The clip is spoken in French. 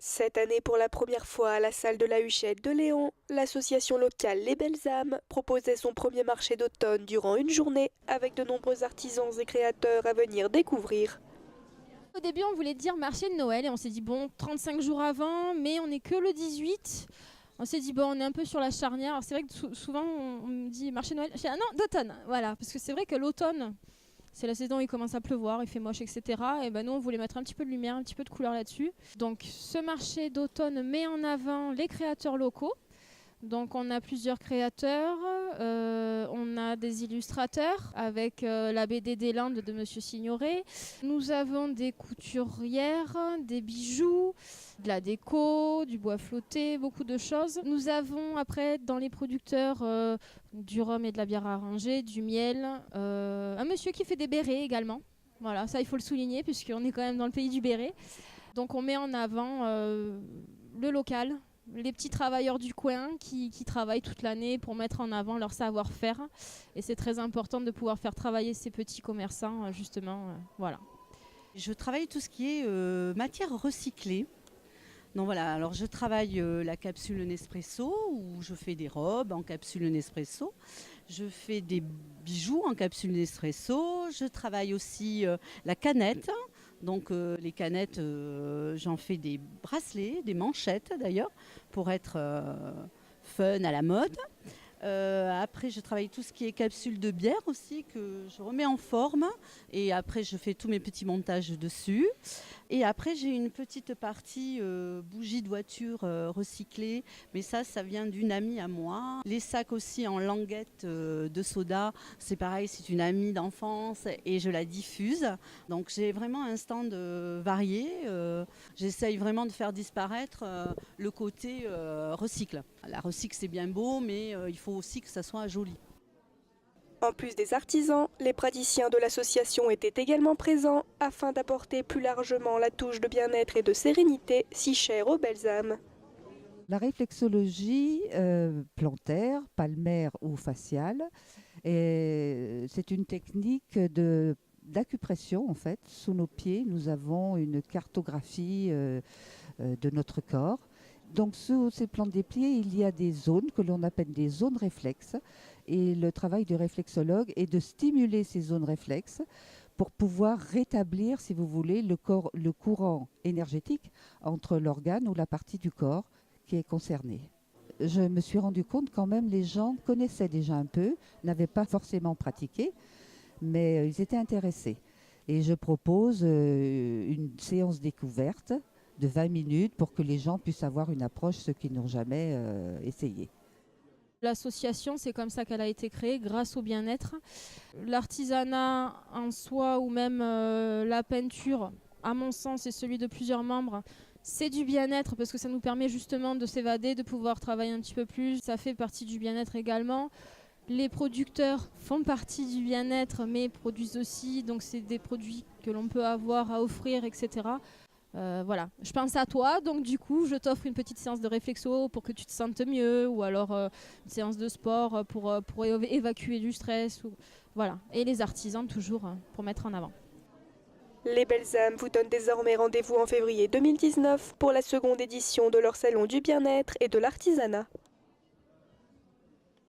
Cette année, pour la première fois à la salle de la Huchette de Léon, l'association locale Les Belles Âmes proposait son premier marché d'automne durant une journée avec de nombreux artisans et créateurs à venir découvrir. Au début, on voulait dire marché de Noël et on s'est dit bon, 35 jours avant, mais on n'est que le 18. On s'est dit bon, on est un peu sur la charnière. Alors, c'est vrai que souvent on me dit marché de Noël. Je dis, ah non, d'automne, voilà, parce que c'est vrai que l'automne, c'est la saison où il commence à pleuvoir, il fait moche, etc. Et ben nous, on voulait mettre un petit peu de lumière, un petit peu de couleur là-dessus. Donc, ce marché d'automne met en avant les créateurs locaux. Donc on a plusieurs créateurs, on a des illustrateurs avec la BD des Landes de Monsieur Signoret. Nous avons des couturières, des bijoux, de la déco, du bois flotté, beaucoup de choses. Nous avons après dans les producteurs du rhum et de la bière arrangée, du miel, un monsieur qui fait des bérets également. Voilà, ça il faut le souligner puisqu'on est quand même dans le pays du béret. Donc on met en avant le local, les petits travailleurs du coin qui travaillent toute l'année pour mettre en avant leur savoir-faire. Et c'est très important de pouvoir faire travailler ces petits commerçants, justement. Voilà. Je travaille tout ce qui est matière recyclée. Donc voilà, alors je travaille la capsule Nespresso où je fais des robes en capsule Nespresso. Je fais des bijoux en capsule Nespresso. Je travaille aussi la canette. Donc les canettes, j'en fais des bracelets, des manchettes d'ailleurs, pour être fun à la mode. Après, je travaille tout ce qui est capsule de bière aussi, que je remets en forme. Et après, je fais tous mes petits montages dessus. Et après, j'ai une petite partie bougies de voiture recyclées. Mais ça vient d'une amie à moi. Les sacs aussi en languettes de soda, c'est pareil, c'est une amie d'enfance et je la diffuse. Donc, j'ai vraiment un stand varié. J'essaye vraiment de faire disparaître le côté recycle. La recycle, c'est bien beau, mais il faut aussi que ça soit joli. En plus des artisans, les praticiens de l'association étaient également présents afin d'apporter plus largement la touche de bien-être et de sérénité si chère aux belles âmes. La réflexologie plantaire, palmaire ou faciale, c'est une technique d'acupression en fait. Sous nos pieds, nous avons une cartographie de notre corps. Donc sous ces plans des pieds, il y a des zones que l'on appelle des zones réflexes. Et le travail du réflexologue est de stimuler ces zones réflexes pour pouvoir rétablir, si vous voulez, le courant énergétique entre l'organe ou la partie du corps qui est concernée. Je me suis rendu compte quand même les gens connaissaient déjà un peu, n'avaient pas forcément pratiqué, mais ils étaient intéressés. Et je propose une séance découverte de 20 minutes pour que les gens puissent avoir une approche, ceux qui n'ont jamais essayé. L'association, c'est comme ça qu'elle a été créée, grâce au bien-être. L'artisanat en soi ou même la peinture, à mon sens, et celui de plusieurs membres, c'est du bien-être parce que ça nous permet justement de s'évader, de pouvoir travailler un petit peu plus. Ça fait partie du bien-être également. Les producteurs font partie du bien-être mais produisent aussi, donc c'est des produits que l'on peut avoir à offrir, etc. Voilà, je pense à toi, donc du coup je t'offre une petite séance de réflexo pour que tu te sentes mieux, ou alors une séance de sport pour évacuer du stress, voilà. Et les artisans toujours pour mettre en avant. Les Belles Âmes vous donnent désormais rendez-vous en février 2019 pour la seconde édition de leur salon du bien-être et de l'artisanat.